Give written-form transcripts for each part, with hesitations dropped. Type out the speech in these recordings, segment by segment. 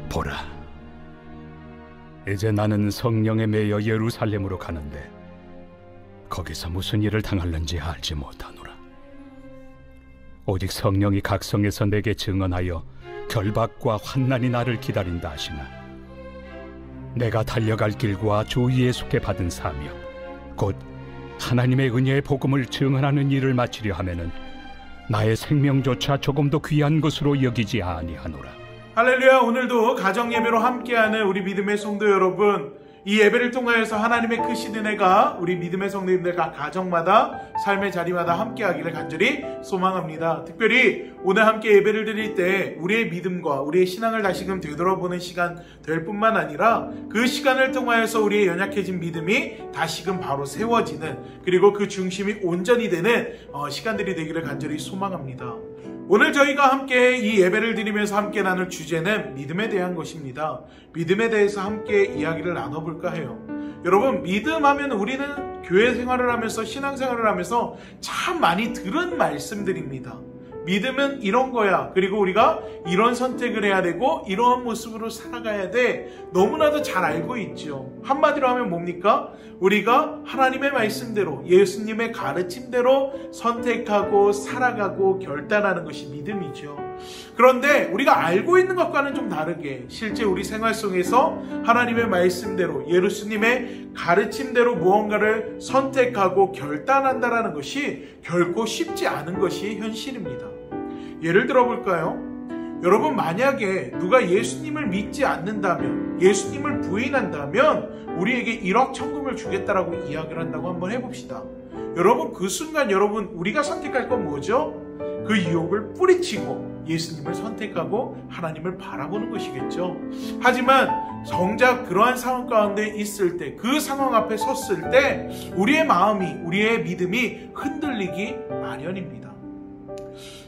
보라, 이제 나는 성령에 매여 예루살렘으로 가는데 거기서 무슨 일을 당할는지 알지 못하노라. 오직 성령이 각 성에서 내게 증언하여 결박과 환난이 나를 기다린다 하시나, 내가 달려갈 길과 주 예수께 받은 사명, 곧 하나님의 은혜의 복음을 증언하는 일을 마치려 하면은 나의 생명조차 조금도 귀한 것으로 여기지 아니하노라. 할렐루야. 오늘도 가정예배로 함께하는 우리 믿음의 성도 여러분, 이 예배를 통하여서 하나님의 크신 은혜가 우리 믿음의 성도님들과 가정마다 삶의 자리마다 함께하기를 간절히 소망합니다. 특별히 오늘 함께 예배를 드릴 때 우리의 믿음과 우리의 신앙을 다시금 되돌아보는 시간 될 뿐만 아니라 그 시간을 통하여서 우리의 연약해진 믿음이 다시금 바로 세워지는, 그리고 그 중심이 온전히 되는 시간들이 되기를 간절히 소망합니다. 오늘 저희가 함께 이 예배를 드리면서 함께 나눌 주제는 믿음에 대한 것입니다. 믿음에 대해서 함께 이야기를 나눠볼까 해요. 여러분, 믿음하면 우리는 교회 생활을 하면서 신앙생활을 하면서 참 많이 들은 말씀들입니다. 믿음은 이런 거야. 그리고 우리가 이런 선택을 해야 되고 이런 모습으로 살아가야 돼. 너무나도 잘 알고 있죠. 한마디로 하면 뭡니까? 우리가 하나님의 말씀대로, 예수님의 가르침대로 선택하고 살아가고 결단하는 것이 믿음이죠. 그런데 우리가 알고 있는 것과는 좀 다르게 실제 우리 생활 속에서 하나님의 말씀대로, 예수님의 가르침대로 무언가를 선택하고 결단한다는 것이 결코 쉽지 않은 것이 현실입니다. 예를 들어 볼까요? 여러분, 만약에 누가 예수님을 믿지 않는다면, 예수님을 부인한다면 우리에게 1억 천금을 주겠다라고 이야기를 한다고 한번 해봅시다. 여러분, 그 순간 우리가 선택할 건 뭐죠? 그 유혹을 뿌리치고 예수님을 선택하고 하나님을 바라보는 것이겠죠. 하지만 정작 그러한 상황 가운데 있을 때, 그 상황 앞에 섰을 때 우리의 마음이, 우리의 믿음이 흔들리기 마련입니다.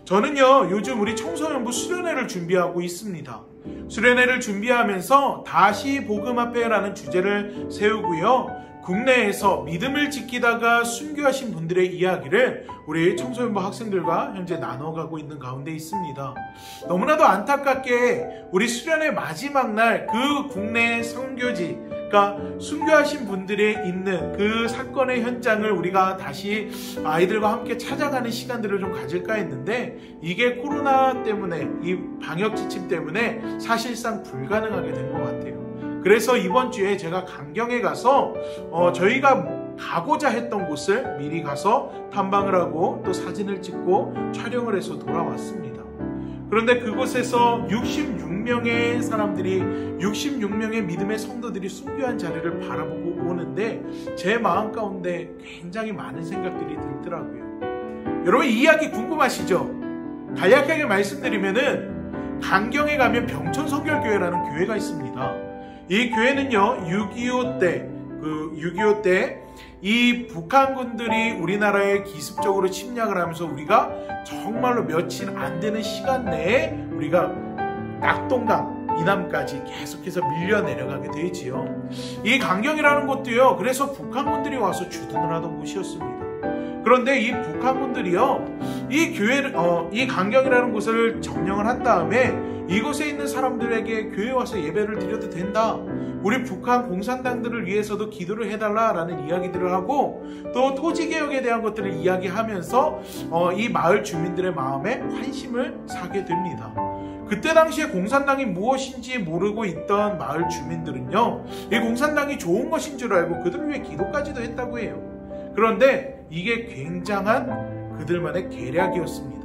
저는요, 요즘 우리 청소년부 수련회를 준비하고 있습니다. 수련회를 준비하면서 다시 복음 앞에라는 주제를 세우고요, 국내에서 믿음을 지키다가 순교하신 분들의 이야기를 우리 청소년부 학생들과 현재 나눠가고 있는 가운데 있습니다. 너무나도 안타깝게 우리 수련회 마지막 날 그 국내 선교지, 그러니까 순교하신 분들이 있는 그 사건의 현장을 우리가 다시 아이들과 함께 찾아가는 시간들을 좀 가질까 했는데, 이게 코로나 때문에, 이 방역 지침 때문에 사실상 불가능하게 된 것 같아요. 그래서 이번 주에 제가 강경에 가서 저희가 가고자 했던 곳을 미리 가서 탐방을 하고 또 사진을 찍고 촬영을 해서 돌아왔습니다. 그런데 그곳에서 66명의 사람들이, 66명의 믿음의 성도들이 순교한 자리를 바라보고 오는데 제 마음 가운데 굉장히 많은 생각들이 들더라고요. 여러분, 이 이야기 궁금하시죠? 간략하게 말씀드리면은, 강경에 가면 병천성결교회라는 교회가 있습니다. 이 교회는요, 6.25 때 이 북한군들이 우리나라에 기습적으로 침략을 하면서 우리가 정말로 며칠 안 되는 시간 내에 우리가 낙동강 이남까지 계속해서 밀려 내려가게 되지요. 이 강경이라는 곳도요, 그래서 북한군들이 와서 주둔을 하던 곳이었습니다. 그런데 이 북한군들이요, 이 교회를, 이 강경이라는 곳을 점령을 한 다음에 이곳에 있는 사람들에게 교회에 와서 예배를 드려도 된다, 우리 북한 공산당들을 위해서도 기도를 해달라라는 이야기들을 하고, 또 토지개혁에 대한 것들을 이야기하면서 이 마을 주민들의 마음에 환심을 사게 됩니다. 그때 당시에 공산당이 무엇인지 모르고 있던 마을 주민들은요, 이 공산당이 좋은 것인 줄 알고 그들을 위해 기도까지도 했다고 해요. 그런데 이게 굉장한 그들만의 계략이었습니다.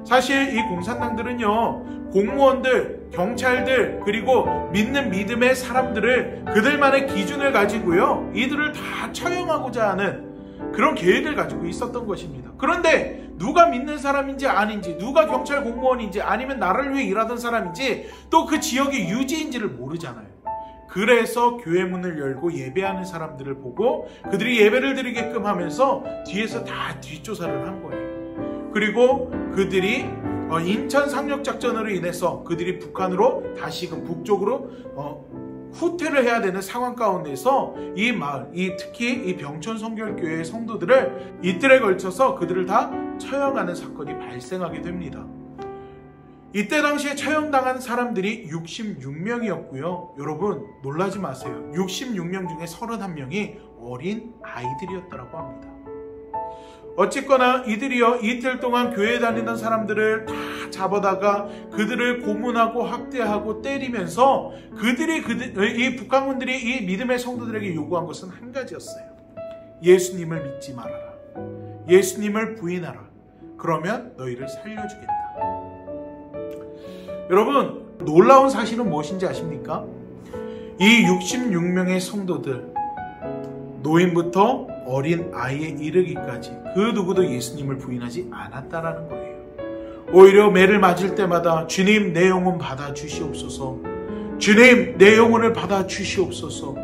사실 이 공산당들은요, 공무원들, 경찰들, 그리고 믿는 믿음의 사람들을 그들만의 기준을 가지고요, 이들을 다 처형하고자 하는 그런 계획을 가지고 있었던 것입니다. 그런데 누가 믿는 사람인지 아닌지, 누가 경찰 공무원인지, 아니면 나를 위해 일하던 사람인지, 또 그 지역의 유지인지를 모르잖아요. 그래서 교회 문을 열고 예배하는 사람들을 보고 그들이 예배를 드리게끔 하면서 뒤에서 다 뒷조사를 한 거예요. 그리고 그들이 인천 상륙작전으로 인해서 그들이 북한으로 다시금 북쪽으로 후퇴를 해야 되는 상황 가운데서 이 마을, 특히 이 병천성결교회의 성도들을 이틀에 걸쳐서 그들을 다 처형하는 사건이 발생하게 됩니다. 이때 당시에 처형당한 사람들이 66명이었고요. 여러분 놀라지 마세요. 66명 중에 31명이 어린 아이들이었다고 합니다. 어쨌거나 이들이요 이틀 동안 교회에 다니던 사람들을 다 잡아다가 그들을 고문하고 학대하고 때리면서 이 북한군들이 이 믿음의 성도들에게 요구한 것은 한 가지였어요. 예수님을 믿지 말아라. 예수님을 부인하라. 그러면 너희를 살려주겠다. 여러분 놀라운 사실은 무엇인지 아십니까? 이 66명의 성도들, 노인부터 어린 아이에 이르기까지 그 누구도 예수님을 부인하지 않았다라는 거예요. 오히려 매를 맞을 때마다 주님 내 영혼 받아 주시옵소서, 주님 내 영혼을 받아 주시옵소서,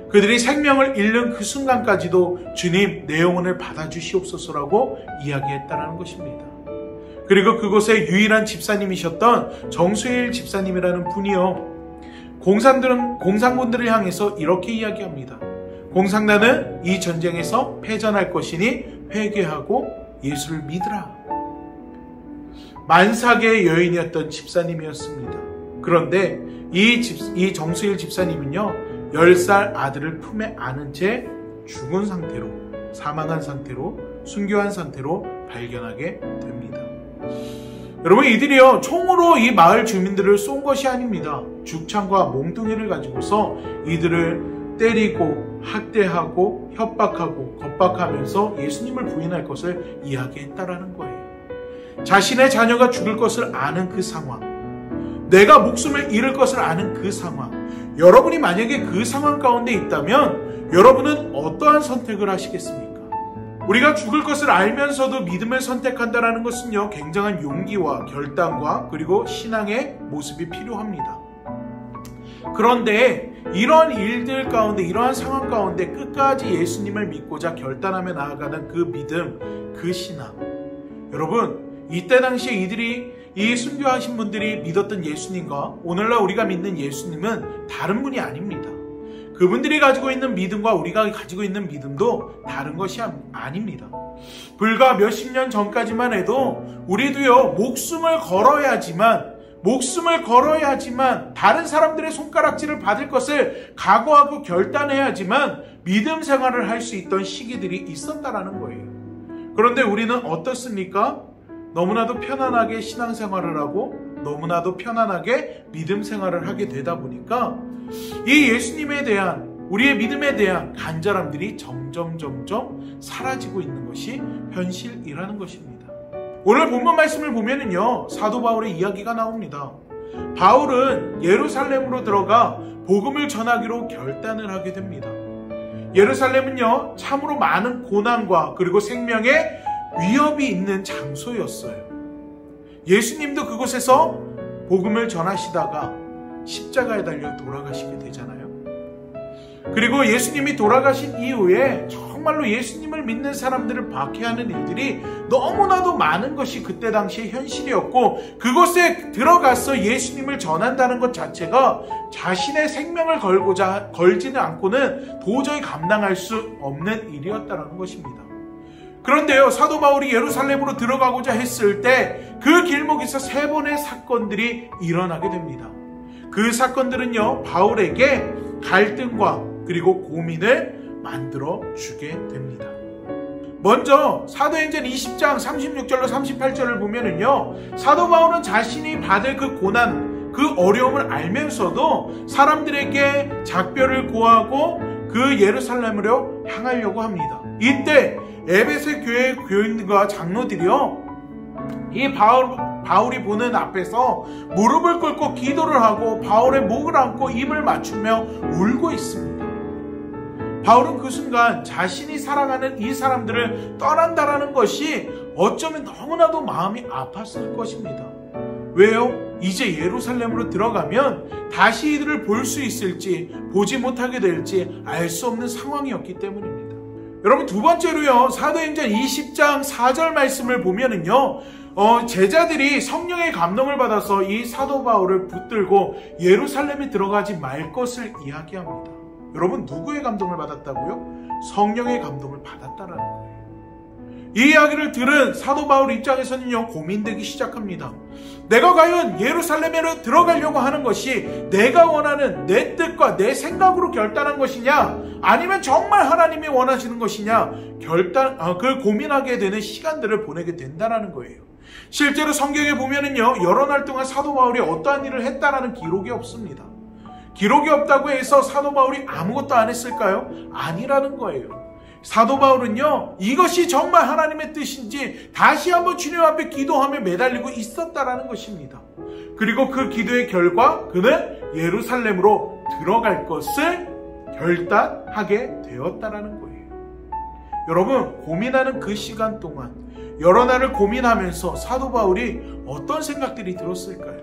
그들이 생명을 잃는 그 순간까지도 주님 내 영혼을 받아 주시옵소서라고 이야기했다라는 것입니다. 그리고 그곳의 유일한 집사님이셨던 정수일 집사님이라는 분이요 공산군들을 향해서 이렇게 이야기합니다. 공산당은 이 전쟁에서 패전할 것이니 회개하고 예수를 믿으라. 만삭의 여인이었던 집사님이었습니다. 그런데 이 정수일 집사님은요 10살 아들을 품에 안은 채 죽은 상태로, 사망한 상태로, 순교한 상태로 발견하게 됩니다. 여러분 이들이요 총으로 이 마을 주민들을 쏜 것이 아닙니다. 죽창과 몽둥이를 가지고서 이들을 때리고 학대하고 협박하고 겁박하면서 예수님을 부인할 것을 이야기했다라는 거예요. 자신의 자녀가 죽을 것을 아는 그 상황, 내가 목숨을 잃을 것을 아는 그 상황, 여러분이 만약에 그 상황 가운데 있다면 여러분은 어떠한 선택을 하시겠습니까? 우리가 죽을 것을 알면서도 믿음을 선택한다는 것은요 굉장한 용기와 결단과 그리고 신앙의 모습이 필요합니다. 그런데 이러한 일들 가운데, 이러한 상황 가운데 끝까지 예수님을 믿고자 결단하며 나아가는 그 믿음, 그 신앙, 여러분 이때 당시에 이 순교하신 분들이 믿었던 예수님과 오늘날 우리가 믿는 예수님은 다른 분이 아닙니다. 그분들이 가지고 있는 믿음과 우리가 가지고 있는 믿음도 다른 것이 아닙니다. 불과 몇십 년 전까지만 해도 우리도요 목숨을 걸어야지만 다른 사람들의 손가락질을 받을 것을 각오하고 결단해야지만 믿음 생활을 할 수 있던 시기들이 있었다라는 거예요. 그런데 우리는 어떻습니까? 너무나도 편안하게 신앙생활을 하고 너무나도 편안하게 믿음 생활을 하게 되다 보니까 이 예수님에 대한, 우리의 믿음에 대한 간절함들이 점점 사라지고 있는 것이 현실이라는 것입니다. 오늘 본문 말씀을 보면은요 사도 바울의 이야기가 나옵니다. 바울은 예루살렘으로 들어가 복음을 전하기로 결단을 하게 됩니다. 예루살렘은요 참으로 많은 고난과 그리고 생명의 위협이 있는 장소였어요. 예수님도 그곳에서 복음을 전하시다가 십자가에 달려 돌아가시게 되잖아요. 그리고 예수님이 돌아가신 이후에 정말로 예수님을 믿는 사람들을 박해하는 일들이 너무나도 많은 것이 그때 당시의 현실이었고, 그곳에 들어가서 예수님을 전한다는 것 자체가 자신의 생명을 걸지는 않고는 도저히 감당할 수 없는 일이었다는 것입니다. 그런데요, 사도 바울이 예루살렘으로 들어가고자 했을 때 그 길목에서 3번의 사건들이 일어나게 됩니다. 그 사건들은요, 바울에게 갈등과 그리고 고민을 만들어 주게 됩니다. 먼저 사도행전 20장 36절로 38절을 보면은요, 사도 바울은 자신이 받을 그 고난, 그 어려움을 알면서도 사람들에게 작별을 고하고 그 예루살렘으로 향하려고 합니다. 이때 에베소 교회 교인과 장로들이요, 이 바울이 보는 앞에서 무릎을 꿇고 기도를 하고 바울의 목을 안고 입을 맞추며 울고 있습니다. 바울은 그 순간 자신이 사랑하는 이 사람들을 떠난다라는 것이 어쩌면 너무나도 마음이 아팠을 것입니다. 왜요? 이제 예루살렘으로 들어가면 다시 이들을 볼 수 있을지 보지 못하게 될지 알 수 없는 상황이었기 때문입니다. 여러분, 두 번째로요, 사도행전 20장 4절 말씀을 보면은요, 제자들이 성령의 감동을 받아서 이 사도 바울을 붙들고 예루살렘에 들어가지 말 것을 이야기합니다. 여러분, 누구의 감동을 받았다고요? 성령의 감동을 받았다라는 거예요. 이 이야기를 들은 사도 바울 입장에서는요, 고민되기 시작합니다. 내가 과연 예루살렘으로 들어가려고 하는 것이 내가 원하는 내 뜻과 내 생각으로 결단한 것이냐, 아니면 정말 하나님이 원하시는 것이냐, 그걸 고민하게 되는 시간들을 보내게 된다는 거예요. 실제로 성경에 보면은요, 여러 날 동안 사도 바울이 어떠한 일을 했다라는 기록이 없습니다. 기록이 없다고 해서 사도 바울이 아무것도 안 했을까요? 아니라는 거예요. 사도 바울은요, 이것이 정말 하나님의 뜻인지 다시 한번 주님 앞에 기도하며 매달리고 있었다라는 것입니다. 그리고 그 기도의 결과 그는 예루살렘으로 들어갈 것을 결단하게 되었다라는 거예요. 여러분, 고민하는 그 시간 동안 여러 날을 고민하면서 사도 바울이 어떤 생각들이 들었을까요?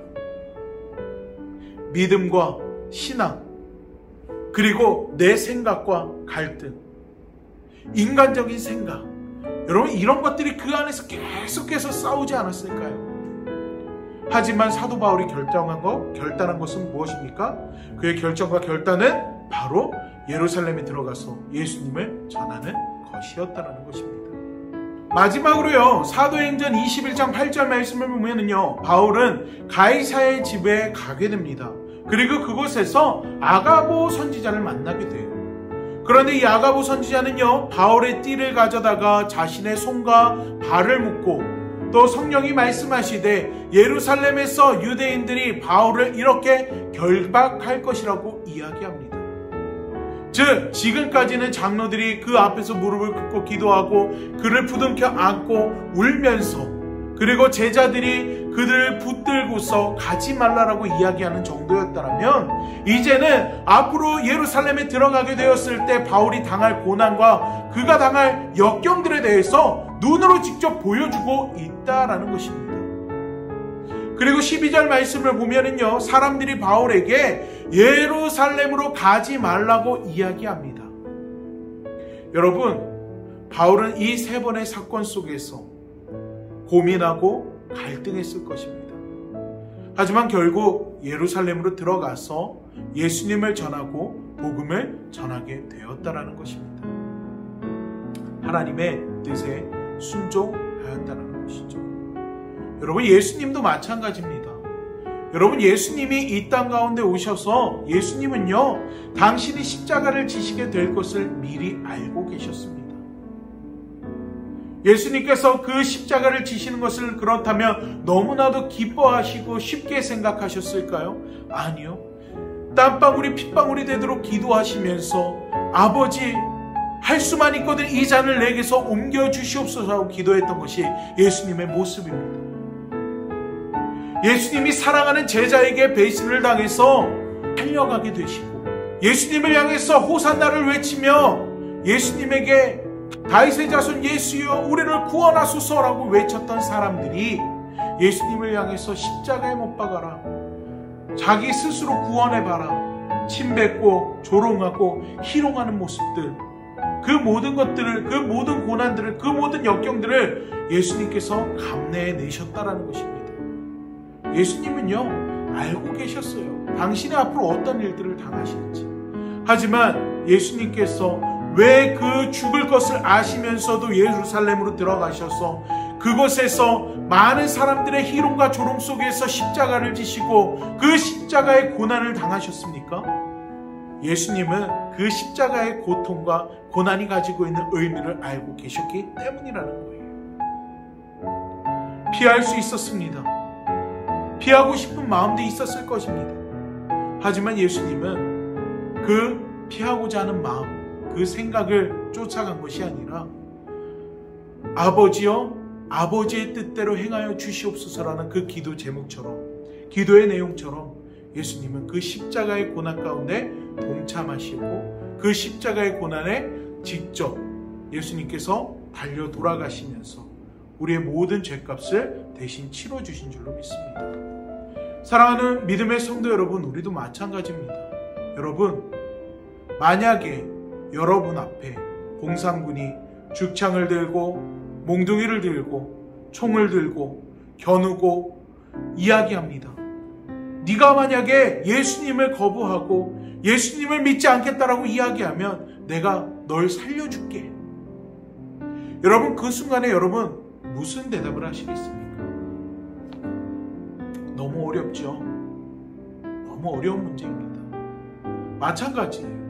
믿음과 신앙, 그리고 내 생각과 갈등, 인간적인 생각, 여러분, 이런 것들이 그 안에서 계속해서 싸우지 않았을까요? 하지만 사도 바울이 결단한 것은 무엇입니까? 그의 결정과 결단은 바로 예루살렘에 들어가서 예수님을 전하는 것이었다는 것입니다. 마지막으로요, 사도행전 21장 8절 말씀을 보면은요, 바울은 가이사의 집에 가게 됩니다. 그리고 그곳에서 아가보 선지자를 만나게 돼요. 그런데 이 아가보 선지자는요, 바울의 띠를 가져다가 자신의 손과 발을 묶고, 또 성령이 말씀하시되 예루살렘에서 유대인들이 바울을 이렇게 결박할 것이라고 이야기합니다. 즉, 지금까지는 장로들이 그 앞에서 무릎을 꿇고 기도하고 그를 부둥켜 안고 울면서, 그리고 제자들이 그들을 붙들고서 가지 말라라고 이야기하는 정도였다면, 이제는 앞으로 예루살렘에 들어가게 되었을 때 바울이 당할 고난과 그가 당할 역경들에 대해서 눈으로 직접 보여주고 있다라는 것입니다. 그리고 12절 말씀을 보면은요, 사람들이 바울에게 예루살렘으로 가지 말라고 이야기합니다. 여러분, 바울은 이 세 번의 사건 속에서 고민하고 갈등했을 것입니다. 하지만 결국 예루살렘으로 들어가서 예수님을 전하고 복음을 전하게 되었다라는 것입니다. 하나님의 뜻에 순종하였다는 것이죠. 여러분, 예수님도 마찬가지입니다. 여러분, 예수님이 이 땅 가운데 오셔서 예수님은요, 당신이 십자가를 지시게 될 것을 미리 알고 계셨습니다. 예수님께서 그 십자가를 지시는 것을 그렇다면 너무나도 기뻐하시고 쉽게 생각하셨을까요? 아니요. 땀방울이 핏방울이 되도록 기도하시면서 아버지, 할 수만 있거든 이 잔을 내게서 옮겨주시옵소서 하고 기도했던 것이 예수님의 모습입니다. 예수님이 사랑하는 제자에게 배신을 당해서 달려가게 되시고, 예수님을 향해서 호산나를 외치며 예수님에게 다윗의 자손 예수여 우리를 구원하소서라고 외쳤던 사람들이 예수님을 향해서 십자가에 못 박아라, 자기 스스로 구원해봐라, 침뱉고 조롱하고 희롱하는 모습들, 그 모든 것들을, 그 모든 고난들을, 그 모든 역경들을 예수님께서 감내해 내셨다라는 것입니다. 예수님은요, 알고 계셨어요. 당신의 앞으로 어떤 일들을 당하실지. 하지만 예수님께서 왜 그 죽을 것을 아시면서도 예루살렘으로 들어가셔서 그곳에서 많은 사람들의 희롱과 조롱 속에서 십자가를 지시고 그 십자가의 고난을 당하셨습니까? 예수님은 그 십자가의 고통과 고난이 가지고 있는 의미를 알고 계셨기 때문이라는 거예요. 피할 수 있었습니다. 피하고 싶은 마음도 있었을 것입니다. 하지만 예수님은 그 피하고자 하는 마음, 그 생각을 쫓아간 것이 아니라 아버지여 아버지의 뜻대로 행하여 주시옵소서라는 그 기도 제목처럼, 기도의 내용처럼 예수님은 그 십자가의 고난 가운데 동참하시고 그 십자가의 고난에 직접 예수님께서 달려 돌아가시면서 우리의 모든 죄값을 대신 치러주신 줄로 믿습니다. 사랑하는 믿음의 성도 여러분, 우리도 마찬가지입니다. 여러분, 만약에 여러분 앞에 공산군이 죽창을 들고 몽둥이를 들고 총을 들고 겨누고 이야기합니다. 네가 만약에 예수님을 거부하고 예수님을 믿지 않겠다라고 이야기하면 내가 널 살려줄게. 여러분 그 순간에 여러분 무슨 대답을 하시겠습니까? 너무 어렵죠. 너무 어려운 문제입니다. 마찬가지예요.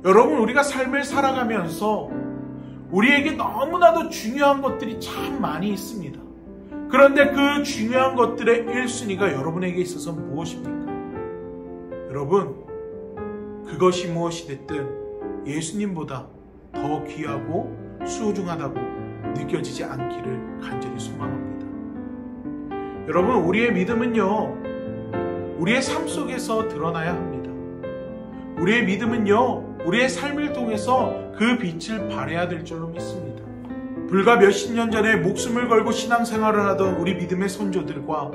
여러분 우리가 삶을 살아가면서 우리에게 너무나도 중요한 것들이 참 많이 있습니다. 그런데 그 중요한 것들의 1순위가 여러분에게 있어서 무엇입니까? 여러분 그것이 무엇이 됐든 예수님보다 더 귀하고 소중하다고 느껴지지 않기를 간절히 소망합니다. 여러분 우리의 믿음은요 우리의 삶 속에서 드러나야 합니다. 우리의 믿음은요 우리의 삶을 통해서 그 빛을 발해야 될 줄로 믿습니다. 불과 몇십 년 전에 목숨을 걸고 신앙생활을 하던 우리 믿음의 선조들과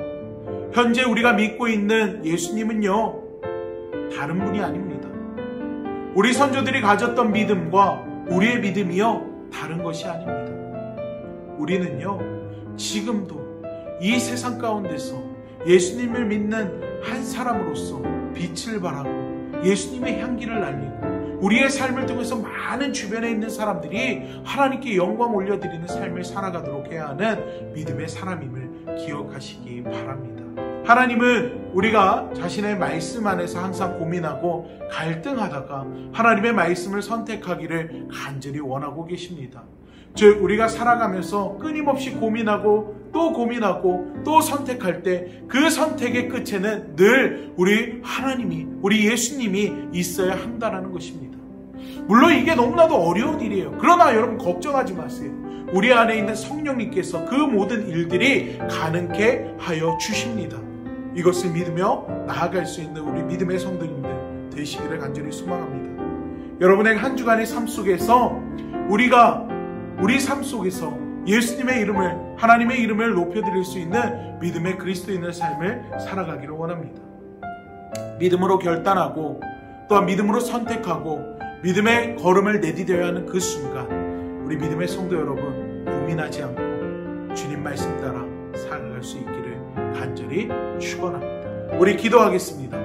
현재 우리가 믿고 있는 예수님은요 다른 분이 아닙니다. 우리 선조들이 가졌던 믿음과 우리의 믿음이요 다른 것이 아닙니다. 우리는요 지금도 이 세상 가운데서 예수님을 믿는 한 사람으로서 빛을 발하고 예수님의 향기를 날리고 우리의 삶을 통해서 많은 주변에 있는 사람들이 하나님께 영광 올려드리는 삶을 살아가도록 해야 하는 믿음의 사람임을 기억하시기 바랍니다. 하나님은 우리가 자신의 말씀 안에서 항상 고민하고 갈등하다가 하나님의 말씀을 선택하기를 간절히 원하고 계십니다. 즉 우리가 살아가면서 끊임없이 고민하고 또 선택할 때 그 선택의 끝에는 늘 우리 하나님이 우리 예수님이 있어야 한다는 것입니다. 물론 이게 너무나도 어려운 일이에요. 그러나 여러분 걱정하지 마세요. 우리 안에 있는 성령님께서 그 모든 일들이 가능케 하여 주십니다. 이것을 믿으며 나아갈 수 있는 우리 믿음의 성도님들 되시기를 간절히 소망합니다. 여러분의 한 주간의 삶 속에서 우리 삶 속에서 예수님의 이름을 하나님의 이름을 높여드릴 수 있는 믿음의 그리스도인의 삶을 살아가기를 원합니다. 믿음으로 결단하고 또한 믿음으로 선택하고 믿음의 걸음을 내디뎌야 하는 그 순간 우리 믿음의 성도 여러분 고민하지 않고 주님 말씀 따라 살아갈 수 있기를 간절히 축원합니다. 우리 기도하겠습니다.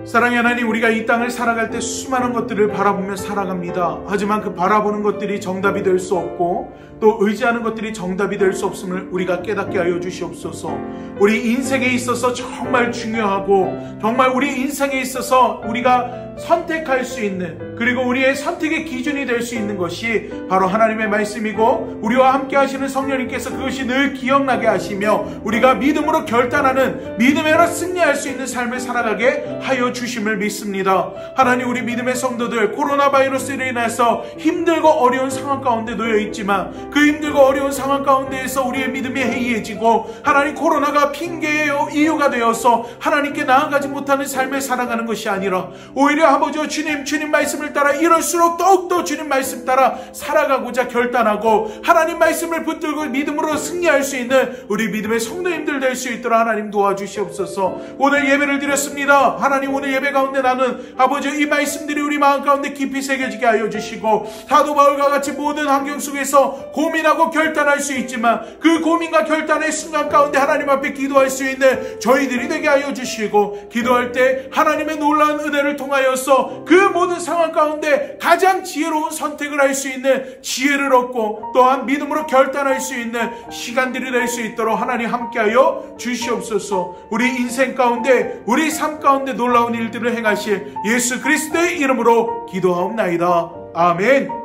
사랑의 하나님, 우리가 이 땅을 살아갈 때 수많은 것들을 바라보며 살아갑니다. 하지만 그 바라보는 것들이 정답이 될 수 없고 또 의지하는 것들이 정답이 될 수 없음을 우리가 깨닫게 하여 주시옵소서. 우리 인생에 있어서 정말 중요하고 정말 우리 인생에 있어서 우리가 선택할 수 있는 그리고 우리의 선택의 기준이 될 수 있는 것이 바로 하나님의 말씀이고 우리와 함께 하시는 성령님께서 그것이 늘 기억나게 하시며 우리가 믿음으로 결단하는 믿음으로 승리할 수 있는 삶을 살아가게 하여 주심을 믿습니다. 하나님, 우리 믿음의 성도들 코로나 바이러스로 인해서 힘들고 어려운 상황 가운데 놓여 있지만 그 힘들고 어려운 상황 가운데에서 우리의 믿음이 해이해지고 하나님 코로나가 핑계의 이유가 되어서 하나님께 나아가지 못하는 삶을 살아가는 것이 아니라 오히려 아버지 주님 말씀을 따라 이럴수록 더욱더 주님 말씀 따라 살아가고자 결단하고 하나님 말씀을 붙들고 믿음으로 승리할 수 있는 우리 믿음의 성도님들 될 수 있도록 하나님 도와주시옵소서. 오늘 예배를 드렸습니다. 하나님, 오늘 예배 가운데 나는 아버지 이 말씀들이 우리 마음 가운데 깊이 새겨지게 하여 주시고 사도 바울과 같이 모든 환경 속에서 고민하고 결단할 수 있지만 그 고민과 결단의 순간 가운데 하나님 앞에 기도할 수 있는 저희들이 되게 하여 주시고 기도할 때 하나님의 놀라운 은혜를 통하여서 그 모든 상황 가운데 가장 지혜로운 선택을 할 수 있는 지혜를 얻고 또한 믿음으로 결단할 수 있는 시간들이 될 수 있도록 하나님 함께하여 주시옵소서. 우리 인생 가운데 우리 삶 가운데 놀라운 일들을 행하실 예수 그리스도의 이름으로 기도하옵나이다. 아멘.